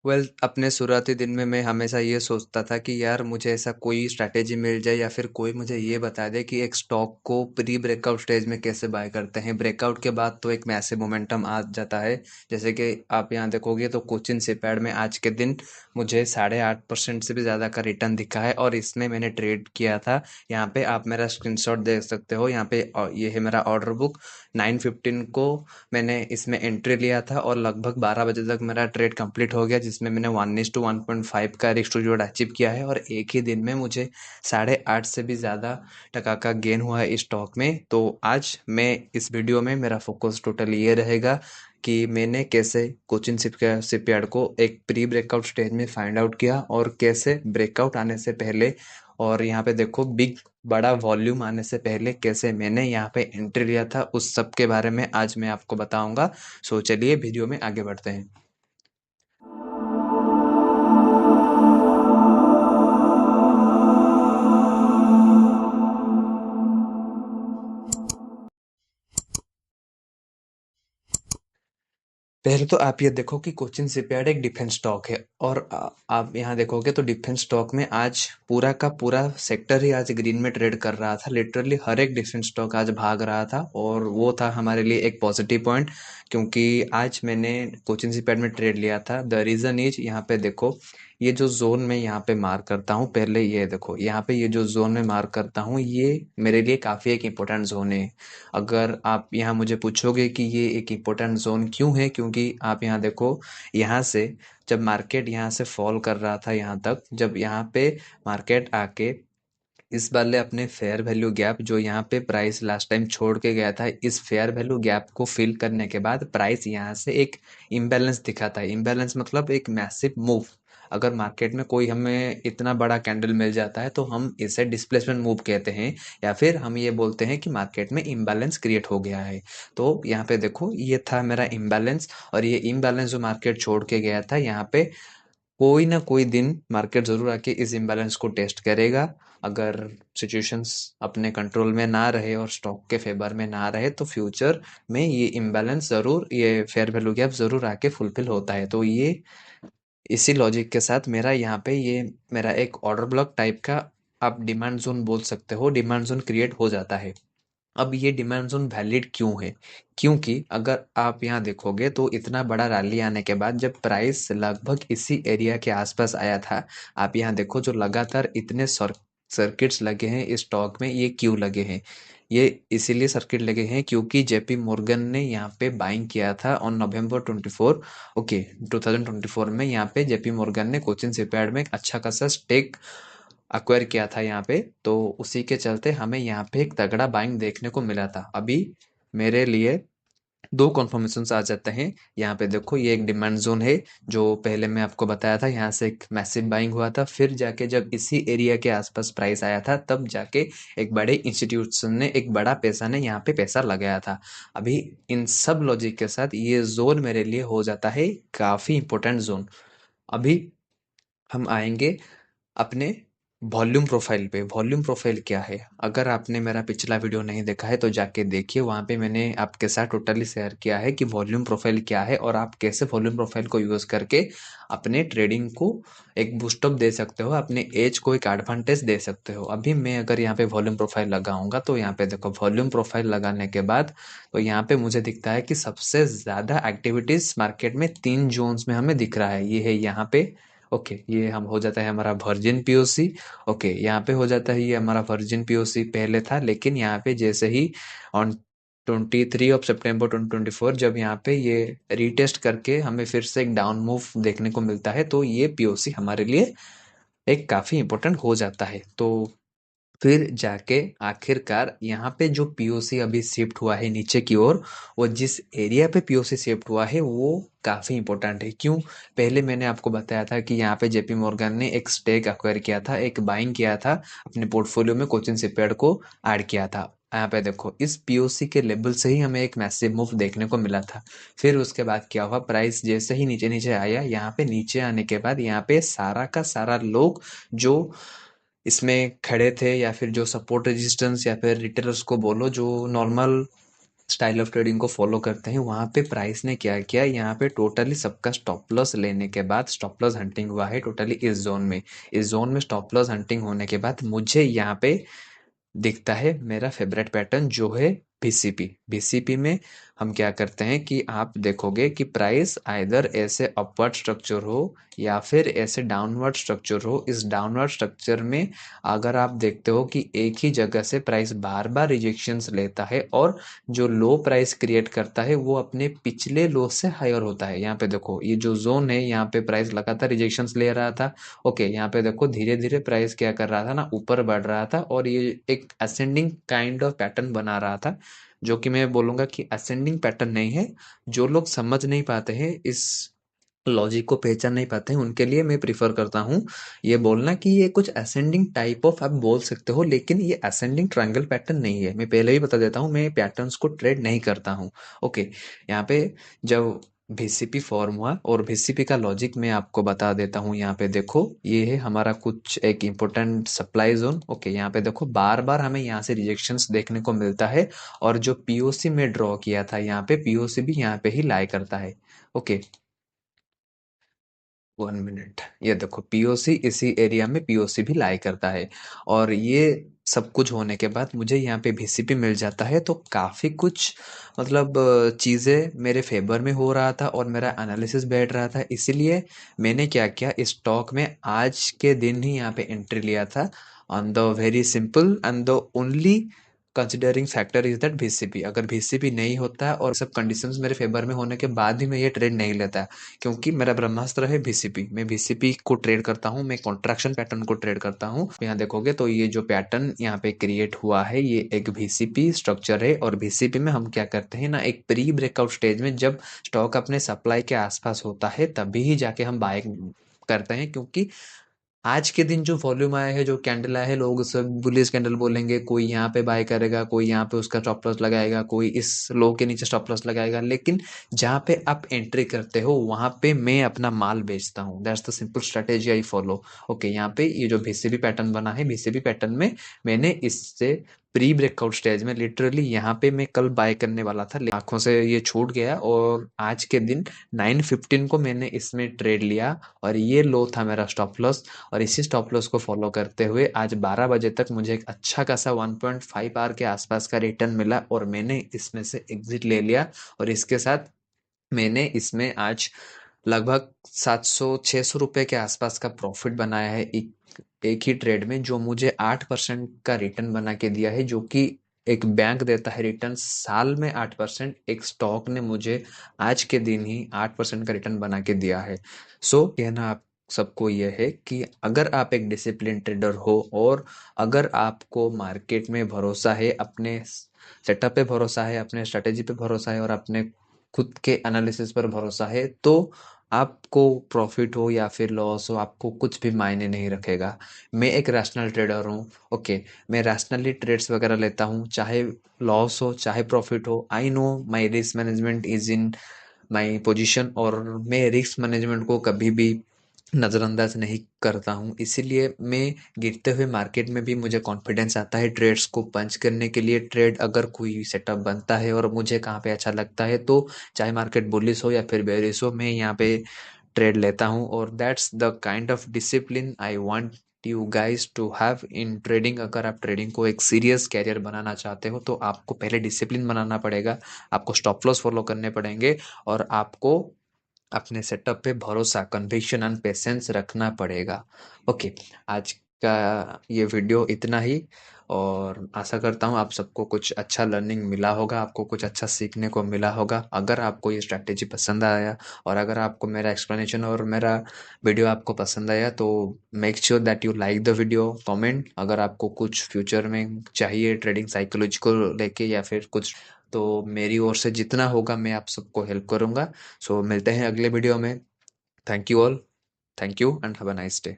अपने शुरुआती दिन में मैं हमेशा ये सोचता था कि यार मुझे ऐसा कोई स्ट्रैटेजी मिल जाए या फिर कोई मुझे ये बता दे कि एक स्टॉक को प्री ब्रेकआउट स्टेज में कैसे बाय करते हैं। ब्रेकआउट के बाद तो एक मैसिव मोमेंटम आ जाता है। जैसे कि आप यहाँ देखोगे तो कोचिन शिपयार्ड में आज के दिन मुझे 8.5% से भी ज़्यादा का रिटर्न दिखा है और इसमें मैंने ट्रेड किया था। यहाँ पे आप मेरा स्क्रीनशॉट देख सकते हो। यहाँ पे ये है मेरा ऑर्डर बुक। 9:15 को मैंने इसमें एंट्री लिया था और लगभग 12 बजे तक मेरा ट्रेड कंप्लीट हो गया, जिसमें मैंने 1:1.5 का रिस्क टू रिवॉर्ड अचीव किया है और एक ही दिन में मुझे 8.5 से भी ज़्यादा टका का गेन हुआ है इस स्टॉक में। तो आज मैं इस वीडियो में मेरा फोकस टोटल ये रहेगा कि मैंने कैसे कोचिन शिपयार्ड को एक प्री ब्रेकआउट स्टेज में फाइंड आउट किया और कैसे ब्रेकआउट आने से पहले और यहाँ पे देखो बिग बड़ा वॉल्यूम आने से पहले कैसे मैंने यहाँ पे एंट्री लिया था, उस सब के बारे में आज मैं आपको बताऊंगा। सो चलिए वीडियो में आगे बढ़ते हैं। पहले तो आप ये देखो कि कोचिन शिपयार्ड एक डिफेंस स्टॉक है और आप यहाँ देखोगे तो डिफेंस स्टॉक में आज पूरा का पूरा सेक्टर ही आज ग्रीन में ट्रेड कर रहा था। लिटरली हर एक डिफेंस स्टॉक आज भाग रहा था और वो था हमारे लिए एक पॉजिटिव पॉइंट, क्योंकि आज मैंने कोचिन शिपयार्ड में ट्रेड लिया था। द रीज़न इज, यहाँ पे देखो ये जो जोन में यहाँ पे मार्क करता हूँ, पहले ये देखो यहाँ पे ये जो जोन में मार्क करता हूँ ये मेरे लिए काफ़ी एक इम्पोर्टेंट जोन है। अगर आप यहाँ मुझे पूछोगे कि ये एक इम्पोर्टेंट जोन क्यों है, क्योंकि आप यहाँ देखो, यहाँ से जब मार्केट यहाँ से फॉल कर रहा था यहाँ तक, जब यहाँ पे मार्केट आके इस वाले अपने फेयर वैल्यू गैप जो यहाँ पे प्राइस लास्ट टाइम छोड़ के गया था, इस फेयर वैल्यू गैप को फिल करने के बाद प्राइस यहाँ से एक इम्बैलेंस दिखाता है। इम्बैलेंस मतलब एक मैसिव मूव। अगर मार्केट में कोई हमें इतना बड़ा कैंडल मिल जाता है तो हम इसे डिस्प्लेसमेंट मूव कहते हैं, या फिर हम ये बोलते हैं कि मार्केट में इम्बैलेंस क्रिएट हो गया है। तो यहाँ पे देखो ये था मेरा इम्बैलेंस और ये इम्बैलेंस जो मार्केट छोड़ के गया था, यहाँ पे कोई ना कोई दिन मार्केट जरूर आके इस इम्बैलेंस को टेस्ट करेगा। अगर सिचुएशंस अपने कंट्रोल में ना रहे और स्टॉक के फेवर में ना रहे तो फ्यूचर में ये इम्बैलेंस जरूर, ये फेयर वैल्यू गैप जरूर आके फुलफिल होता है। तो ये इसी लॉजिक के साथ मेरा यहाँ पे ये मेरा एक ऑर्डर ब्लॉक टाइप का, आप डिमांड जोन बोल सकते हो, डिमांड जोन क्रिएट हो जाता है। अब ये डिमांड जोन वैलिड क्यों है? क्योंकि अगर आप यहाँ देखोगे तो इतना बड़ा रैली आने के बाद जब प्राइस लगभग इसी एरिया के आसपास आया था, आप यहाँ देखो जो लगातार इतने सर्किट्स लगे हैं इस स्टॉक में, ये क्यों लगे हैं? ये इसीलिए सर्किट लगे हैं क्योंकि जेपी मॉर्गन ने यहाँ पे बाइंग किया था ऑन November 24, ओके, 2024 में यहाँ पे जेपी मॉर्गन ने कोचिन शिपयार्ड में एक अच्छा खासा स्टेक एक्वायर किया था यहाँ पे। तो उसी के चलते हमें यहाँ पे एक तगड़ा बाइंग देखने को मिला था। अभी मेरे लिए दो कन्फर्मेशंस आ जाते हैं। यहाँ पे देखो ये एक डिमांड जोन है, जो पहले मैं आपको बताया था, यहाँ से एक मैसिव बाइंग हुआ था, फिर जाके जब इसी एरिया के आसपास प्राइस आया था तब जाके एक बड़े इंस्टीट्यूशन ने, एक बड़ा पैसा ने यहाँ पे पैसा लगाया था। अभी इन सब लॉजिक के साथ ये जोन मेरे लिए हो जाता है काफी इंपॉर्टेंट जोन। अभी हम आएंगे अपने वॉल्यूम प्रोफाइल पे। वॉल्यूम प्रोफाइल क्या है? अगर आपने मेरा पिछला वीडियो नहीं देखा है तो जाके देखिए, वहाँ पे मैंने आपके साथ टोटली शेयर किया है कि वॉल्यूम प्रोफाइल क्या है और आप कैसे वॉल्यूम प्रोफाइल को यूज़ करके अपने ट्रेडिंग को एक बूस्टअप दे सकते हो, अपने एज को एक एडवांटेज दे सकते हो। अभी मैं अगर यहाँ पे वॉल्यूम प्रोफाइल लगाऊंगा तो यहाँ पे देखो, वॉल्यूम प्रोफाइल लगाने के बाद तो यहाँ पे मुझे दिखता है कि सबसे ज़्यादा एक्टिविटीज मार्केट में तीन जोन्स में हमें दिख रहा है। ये है यहाँ पे, ओके, ये हम हो जाता है हमारा वर्जिन पीओसी। ओके, यहाँ पे हो जाता है ये हमारा वर्जिन पीओसी पहले था, लेकिन यहाँ पे जैसे ही ऑन 23 सितंबर 2024 जब यहाँ पे ये रीटेस्ट करके हमें फिर से एक डाउन मूव देखने को मिलता है, तो ये पीओसी हमारे लिए एक काफी इंपॉर्टेंट हो जाता है। तो फिर जाके आखिरकार यहाँ पे जो पीओसी अभी शिफ्ट हुआ है नीचे की ओर, वो जिस एरिया पे पीओसी शिफ्ट हुआ है वो काफी इंपॉर्टेंट है। क्यों? पहले मैंने आपको बताया था कि यहाँ पे जेपी मॉर्गन ने एक स्टेक एक्वायर किया था, एक बाइंग किया था, अपने पोर्टफोलियो में कोचिन शिपयार्ड को ऐड किया था। यहाँ पे देखो इस पीओसी के लेवल से ही हमें एक मैसिव मूव देखने को मिला था। फिर उसके बाद क्या हुआ, प्राइस जैसे ही नीचे नीचे आया, यहाँ पे नीचे आने के बाद यहाँ पे सारा का सारा लोग जो इसमें खड़े थे, या फिर जो सपोर्ट रेजिस्टेंस या फिर रिटेलर्स को बोलो, जो नॉर्मल स्टाइल ऑफ ट्रेडिंग को फॉलो करते हैं, वहां पे प्राइस ने क्या किया, यहाँ पे टोटली सबका स्टॉप लॉस लेने के बाद स्टॉप लॉस हंटिंग हुआ है टोटली इस जोन में। इस जोन में स्टॉप लॉस हंटिंग होने के बाद मुझे यहाँ पे दिखता है मेरा फेवरेट पैटर्न जो है बीसीपी। बीसीपी में हम क्या करते हैं कि आप देखोगे कि प्राइस आइदर ऐसे अपवर्ड स्ट्रक्चर हो या फिर ऐसे डाउनवर्ड स्ट्रक्चर हो। इस डाउनवर्ड स्ट्रक्चर में अगर आप देखते हो कि एक ही जगह से प्राइस बार बार रिजेक्शंस लेता है और जो लो प्राइस क्रिएट करता है वो अपने पिछले लो से हायर होता है। यहाँ पे देखो ये जो जोन है, यहाँ पे प्राइस लगातार रिजेक्शंस ले रहा था। ओके, यहाँ पे देखो धीरे धीरे प्राइस क्या कर रहा था ना, ऊपर बढ़ रहा था और ये एक असेंडिंग काइंड ऑफ पैटर्न बना रहा था, जो कि मैं बोलूंगा कि असेंडिंग पैटर्न नहीं है। जो लोग समझ नहीं पाते हैं, इस लॉजिक को पहचान नहीं पाते हैं, उनके लिए मैं प्रिफर करता हूँ ये बोलना कि ये कुछ असेंडिंग टाइप ऑफ आप बोल सकते हो, लेकिन ये असेंडिंग ट्रायंगल पैटर्न नहीं है। मैं पहले ही बता देता हूँ, मैं पैटर्न्स को ट्रेड नहीं करता हूँ। ओके, यहाँ पे जब VCP फॉर्म हुआ और VCP का लॉजिक मैं आपको बता देता हूँ। यहाँ पे देखो ये है हमारा कुछ एक इम्पोर्टेंट सप्लाई जोन। ओके, यहाँ पे देखो बार बार हमें यहाँ से रिजेक्शंस देखने को मिलता है और जो POC में ड्रॉ किया था यहाँ पे, POC भी यहाँ पे ही लाई करता है। ओके, 1 मिनट, ये देखो पीओसी इसी एरिया में पीओसी भी लाई करता है। और ये सब कुछ होने के बाद मुझे यहाँ पे VCP मिल जाता है, तो काफी कुछ मतलब चीजें मेरे फेवर में हो रहा था और मेरा एनालिसिस बैठ रहा था। इसीलिए मैंने क्या किया, इस स्टॉक में आज के दिन ही यहाँ पे एंट्री लिया था on the very simple and the only considering factor is that VCP। अगर VCP नहीं होता और सब कंडीशंस मेरे फेवर में होने के बाद भी मैं ये ट्रेड नहीं लेता, क्योंकि मेरा ब्रह्मास्त्र है VCP। मैं VCP को ट्रेड करता हूँ, मैं कॉन्ट्रैक्शन पैटर्न को ट्रेड करता हूँ। यहाँ देखोगे तो ये जो पैटर्न यहाँ पे क्रिएट हुआ है ये एक VCP स्ट्रक्चर है। और VCP में हम क्या करते हैं ना, एक प्री ब्रेकआउट स्टेज में जब स्टॉक अपने सप्लाई के आसपास होता है तभी ही जाके हम बाय करते हैं, क्योंकि आज के दिन जो वॉल्यूम आया है, जो कैंडल आया है, लोग सब बुलिश कैंडल बोलेंगे। कोई यहाँ पे बाय करेगा, कोई यहाँ पे उसका स्टॉप लॉस लगाएगा, कोई इस लो के नीचे स्टॉप लॉस लगाएगा। लेकिन जहाँ पे आप एंट्री करते हो वहां पे मैं अपना माल बेचता हूँ। That's the simple strategy I follow. Okay, यहाँ पे ये जो VCP पैटर्न बना है, VCP पैटर्न में मैंने इससे प्री ब्रेकआउट स्टेज में लिटरली यहाँ पे मैं कल बाय करने वाला था, आंखों से ये छूट गया और आज के दिन 9:15 को मैंने इसमें ट्रेड लिया और ये लो था मेरा स्टॉप लॉस। और इसी स्टॉप लॉस को फॉलो करते हुए आज 12 बजे तक मुझे एक अच्छा खासा 1.5 आर के आसपास का रिटर्न मिला और मैंने इसमें से एग्जिट ले लिया। और इसके साथ मैंने इसमें आज लगभग 700-600 रुपए के आसपास का प्रॉफिट बनाया है एक ही ट्रेड में, जो मुझे 8% का रिटर्न बना के दिया है। जो कि एक बैंक देता है रिटर्न साल में 8%, एक स्टॉक ने मुझे आज के दिन ही 8% का रिटर्न बना के दिया है। सो कहना आप सबको यह है कि अगर आप एक डिसिप्लिन ट्रेडर हो और अगर आपको मार्केट में भरोसा है, अपने सेटअप पे भरोसा है, अपने स्ट्रेटेजी पे भरोसा है और अपने खुद के एनालिसिस पर भरोसा है, तो आपको प्रॉफिट हो या फिर लॉस हो, आपको कुछ भी मायने नहीं रखेगा। मैं एक रैशनल ट्रेडर हूँ। ओके, मैं रैशनली ट्रेड्स वगैरह लेता हूँ, चाहे लॉस हो चाहे प्रॉफिट हो। I know my risk management is in my position और मैं रिस्क मैनेजमेंट को कभी भी नज़रअंदाज नहीं करता हूँ। इसीलिए मैं गिरते हुए मार्केट में भी मुझे कॉन्फिडेंस आता है ट्रेड्स को पंच करने के लिए। ट्रेड अगर कोई सेटअप बनता है और मुझे कहाँ पे अच्छा लगता है, तो चाहे मार्केट बुलिश हो या फिर बेरिश हो, मैं यहाँ पे ट्रेड लेता हूँ। और that's the kind of discipline I want you guys to have in trading. अगर आप ट्रेडिंग को एक सीरियस कैरियर बनाना चाहते हो तो आपको पहले डिसिप्लिन बनाना पड़ेगा, आपको स्टॉप लॉस फॉलो करने पड़ेंगे और आपको अपने सेटअप पे भरोसा, कन्विक्शन एंड पेशेंस रखना पड़ेगा। ओके, आज का ये वीडियो इतना ही और आशा करता हूँ आप सबको कुछ अच्छा लर्निंग मिला होगा, आपको कुछ अच्छा सीखने को मिला होगा। अगर आपको ये स्ट्रैटेजी पसंद आया और अगर आपको मेरा एक्सप्लेनेशन और मेरा वीडियो आपको पसंद आया, तो make sure that you like the video, comment अगर आपको कुछ फ्यूचर में चाहिए ट्रेडिंग साइकोलॉजी को लेके या फिर कुछ, तो मेरी ओर से जितना होगा मैं आप सबको हेल्प करूंगा। सो मिलते हैं अगले वीडियो में। Thank you all, thank you and have a nice day.